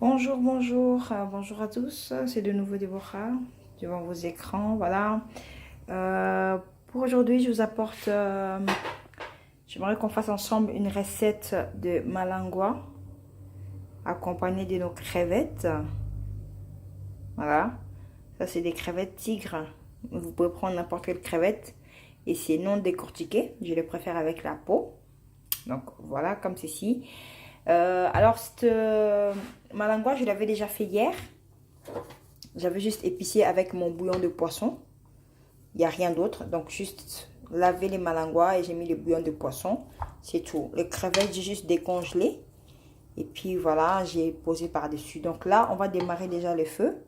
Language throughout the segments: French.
Bonjour, bonjour, bonjour à tous, c'est de nouveau Déborah devant vos écrans, voilà. Pour aujourd'hui, je vous apporte, j'aimerais qu'on fasse ensemble une recette de malangua accompagnée de nos crevettes, voilà. Ça, c'est des crevettes tigres, vous pouvez prendre n'importe quelle crevette et c'est non décortiqué, je les préfère avec la peau, donc voilà, comme ceci. Alors, cette malangua, je l'avais déjà fait hier. J'avais juste épicé avec mon bouillon de poisson. Il n'y a rien d'autre. Donc, juste laver les malangois et j'ai mis le bouillon de poisson. C'est tout. Les crevettes, j'ai juste décongelé. Et puis, voilà, j'ai posé par-dessus. Donc là, on va démarrer déjà le feu.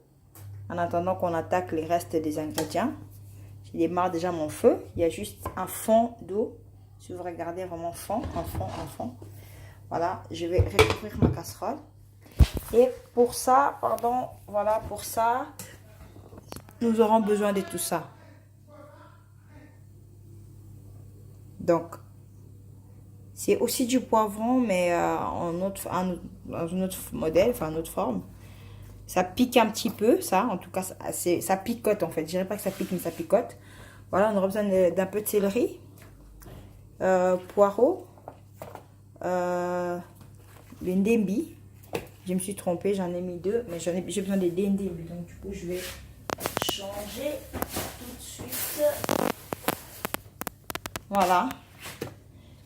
En attendant qu'on attaque les restes des ingrédients. Je démarre déjà mon feu. Il y a juste un fond d'eau. Si vous regardez vraiment fond, un fond, un fond. Voilà, je vais recouvrir ma casserole. Et pour ça, pardon, voilà, pour ça, nous aurons besoin de tout ça. Donc, c'est aussi du poivron, mais dans une autre modèle, enfin une autre forme. Ça pique un petit peu, ça. En tout cas, ça picote en fait. Je dirais pas que ça pique, mais ça picote. Voilà, on aura besoin d'un peu de céleri, poireau, le ndembi. Je me suis trompée, j'en ai mis deux, mais j'ai besoin de ndembi. Donc, du coup, je vais changer tout de suite. Voilà.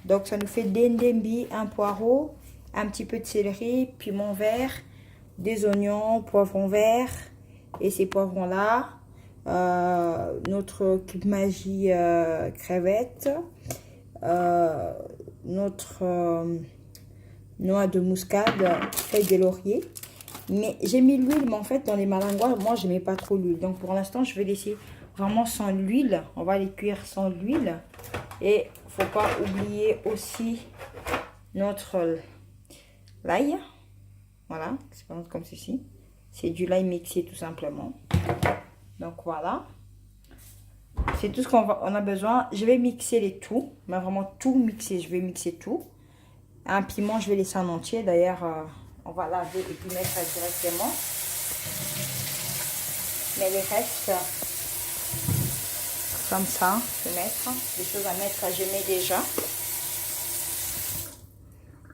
Donc, ça nous fait des ndembi, un poireau, un petit peu de céleri, piment vert, des oignons, poivrons verts et ces poivrons-là. Notre cube magie crevette, notre noix de muscade, feuille de laurier. Mais j'ai mis l'huile, mais en fait, dans les malangois, moi, je n'aimais pas trop l'huile. Donc, pour l'instant, je vais laisser vraiment sans l'huile. On va les cuire sans l'huile. Et faut pas oublier aussi notre l'ail. Voilà, c'est comme ceci. C'est du l'ail mixé tout simplement. Donc voilà. C'est tout ce qu'on a besoin. Je vais mixer les tout, mais vraiment tout mixer. Je vais mixer tout. Un piment, je vais laisser en entier. D'ailleurs, on va laver et puis mettre directement. Mais les restes, comme ça, je vais mettre. Les choses à mettre, je mets déjà.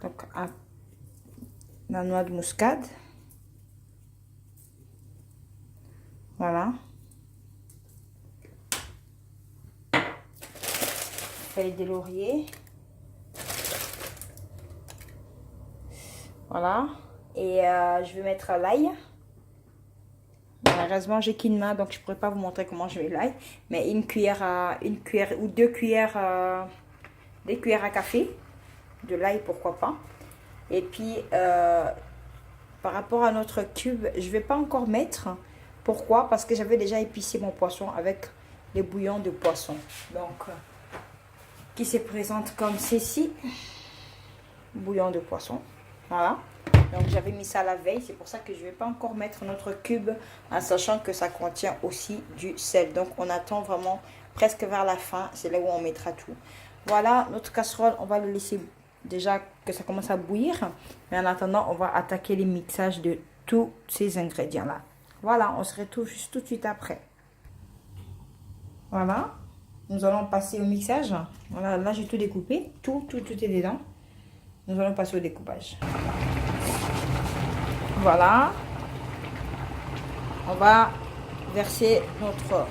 Donc, la noix de muscade. Voilà. Feuille de laurier. Voilà. Et je vais mettre l'ail. Malheureusement, j'ai qu'une main, donc je ne pourrais pas vous montrer comment je mets l'ail. Mais une cuillère ou deux cuillères, des cuillères à café de l'ail, pourquoi pas. Et puis, par rapport à notre cube, je ne vais pas encore mettre. Pourquoi? Parce que j'avais déjà épicé mon poisson avec les bouillons de poisson. Donc, qui se présente comme ceci. Bouillon de poisson. Voilà. Donc, j'avais mis ça la veille. C'est pour ça que je ne vais pas encore mettre notre cube en sachant que ça contient aussi du sel. Donc, on attend vraiment presque vers la fin. C'est là où on mettra tout. Voilà, notre casserole, on va le laisser déjà que ça commence à bouillir. Mais en attendant, on va attaquer les mixages de tous ces ingrédients-là. Voilà, on se retrouve juste tout de suite après. Voilà, nous allons passer au mixage. Voilà, là j'ai tout découpé. Tout est dedans. Nous allons passer au découpage. Voilà. On va verser notre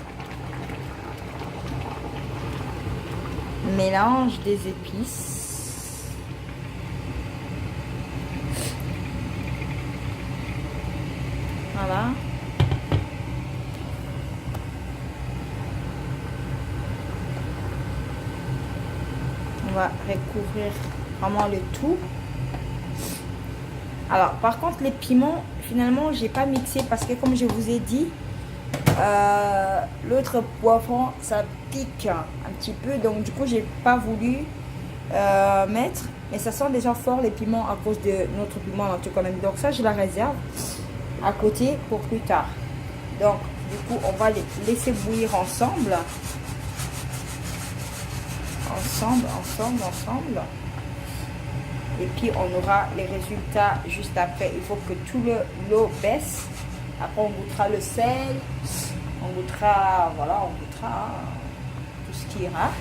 mélange des épices. Voilà. On va recouvrir vraiment le tout. Alors, par contre, les piments, finalement, j'ai pas mixé parce que, comme je vous ai dit, l'autre poivron, ça pique un petit peu. Donc, du coup, j'ai pas voulu mettre. Mais ça sent déjà fort les piments à cause de notre piment anticolonique. Donc, ça, je la réserve à côté pour plus tard. Donc, du coup, on va les laisser bouillir ensemble. Ensemble. Et puis on aura les résultats juste après. Il faut que tout l'eau baisse. Après on goûtera le sel. On goûtera, voilà, on goûtera tout ce qui ira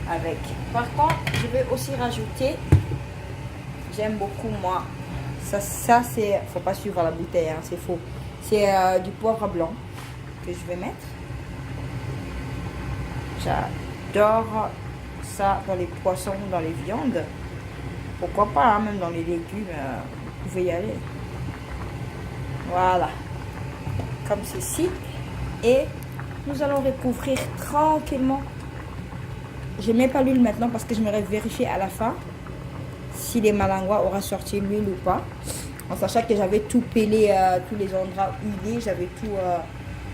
avec. Par contre, je vais aussi rajouter, j'aime beaucoup moi, ça c'est, faut pas suivre la bouteille, hein, c'est faux. C'est du poivre blanc que je vais mettre. J'adore ça dans les poissons, dans les viandes. Pourquoi pas, hein, même dans les légumes, vous pouvez y aller. Voilà, comme ceci. Et nous allons recouvrir tranquillement. Je ne mets pas l'huile maintenant parce que je vais vérifier à la fin si les malangouas aura sorti l'huile ou pas. En sachant que j'avais tout pelé, tous les endroits huilés, j'avais tout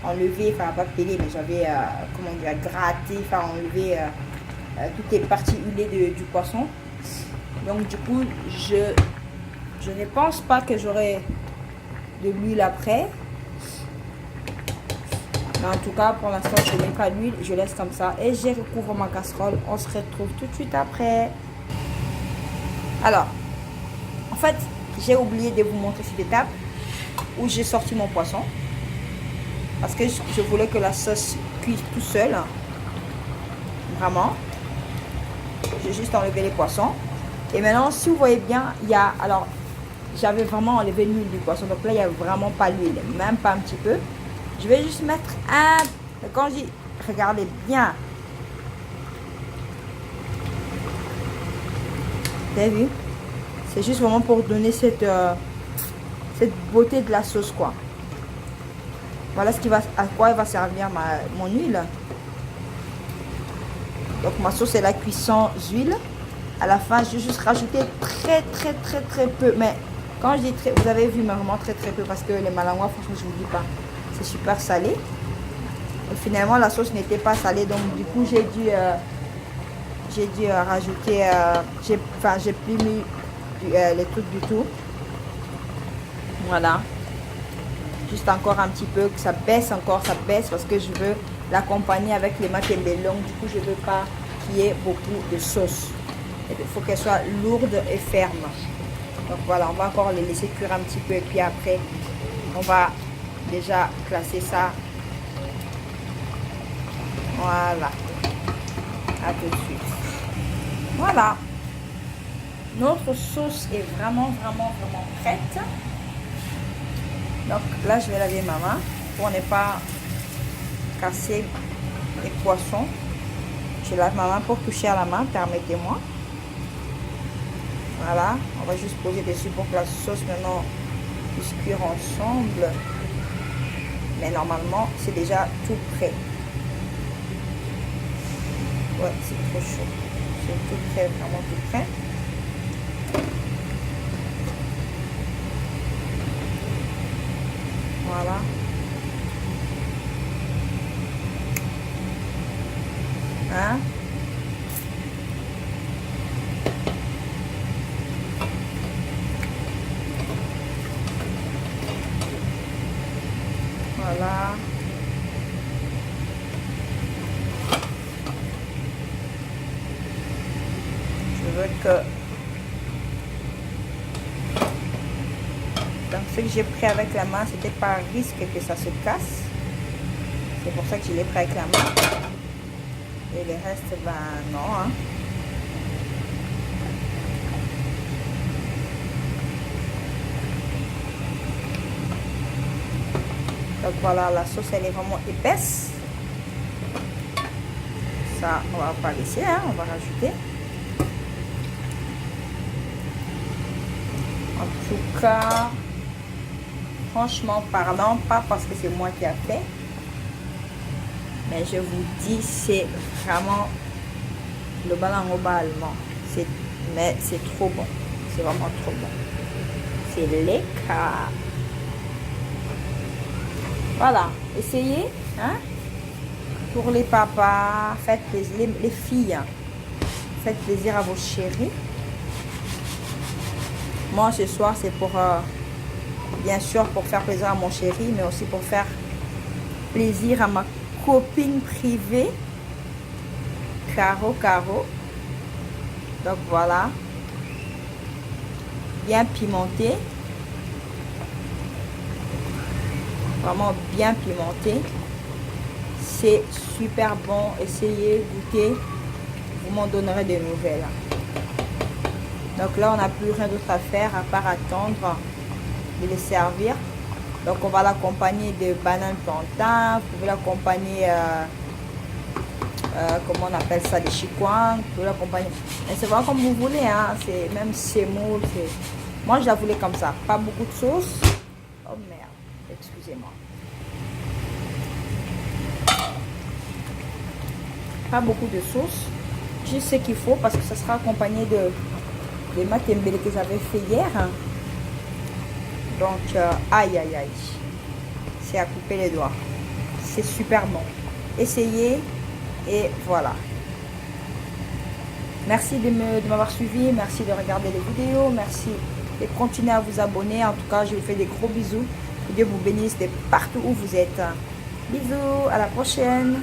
enlevé, enfin pas pelé, mais j'avais, comment dire, gratté, enfin enlevé toutes les parties huilées du poisson. Donc du coup, je ne pense pas que j'aurai de l'huile après. Mais en tout cas, pour l'instant, je ne mets pas d'huile, je laisse comme ça. Et je recouvre ma casserole. On se retrouve tout de suite après. Alors, en fait, j'ai oublié de vous montrer cette étape où j'ai sorti mon poisson. Parce que je voulais que la sauce cuise tout seul. Vraiment. J'ai juste enlevé les poissons. Et maintenant, si vous voyez bien, il y a... Alors, j'avais vraiment enlevé l'huile du poisson. Donc là, il n'y a vraiment pas l'huile. Même pas un petit peu. Je vais juste mettre un... Quand je dis, regardez bien. Vous avez vu? C'est juste vraiment pour donner cette beauté de la sauce, quoi. Voilà à quoi elle va servir mon huile. Donc ma sauce est la cuisson d'huile. À la fin, je vais juste rajouter très peu. Mais quand je dis très, vous avez vu, mais vraiment très peu parce que les malangouas, franchement, je vous dis pas. C'est super salé. Et finalement, la sauce n'était pas salée. Donc, du coup, j'ai dû rajouter... j'ai plus mis les trucs du tout. Voilà. Juste encore un petit peu, que ça baisse encore. Ça baisse parce que je veux l'accompagner avec les makembelong. Du coup, je ne veux pas qu'il y ait beaucoup de sauce. Il faut qu'elle soit lourde et ferme. Donc, voilà. On va encore les laisser cuire un petit peu. Et puis après, on va... déjà classer ça. Voilà. À tout de suite. Voilà. Notre sauce est vraiment prête. Donc là, je vais laver ma main pour ne pas casser les poissons. Je lave ma main pour toucher à la main, permettez-moi. Voilà. On va juste poser dessus pour que la sauce maintenant puisse cuire ensemble. Mais normalement, c'est déjà tout prêt. Ouais, c'est trop chaud. C'est tout prêt, vraiment tout prêt. Voilà. Hein? Voilà. Je veux que... Donc, ce que j'ai pris avec la main, c'était par risque que ça se casse. C'est pour ça que je l'ai pris avec la main. Et le reste, ben non. Hein. Donc voilà, la sauce elle est vraiment épaisse. Ça, on va pas laisser, hein, on va rajouter. En tout cas, franchement parlant, pas parce que c'est moi qui a fait, mais je vous dis, c'est vraiment le balangoba allemand. Mais c'est trop bon. C'est vraiment trop bon. C'est lecker. Voilà, essayez, hein. Pour les papas, faites plaisir, les filles, faites plaisir à vos chéris. Moi, ce soir, c'est pour, bien sûr, pour faire plaisir à mon chéri, mais aussi pour faire plaisir à ma copine privée, Caro. Donc, voilà. bien pimenté. Vraiment bien pimenté. C'est super bon. Essayez, goûtez. Vous m'en donnerez des nouvelles. Donc là, on n'a plus rien d'autre à faire à part attendre de les servir. Donc on va l'accompagner de bananes plantain. Vous pouvez l'accompagner, comment on appelle ça, des chikwang. Vous pouvez l'accompagner. C'est vraiment comme vous voulez, hein. C'est même semoule. Moi, je la voulais comme ça. Pas beaucoup de sauce. Oh merde, excusez-moi. Pas beaucoup de sauce. Juste ce qu'il faut parce que ça sera accompagné de matembele que j'avais fait hier. Donc, aïe aïe aïe. C'est à couper les doigts. C'est super bon. Essayez et voilà. Merci de m'avoir suivi. Merci de regarder les vidéos. Merci de continuer à vous abonner. En tout cas, je vous fais des gros bisous. Que Dieu vous bénisse de partout où vous êtes. Bisous. À la prochaine.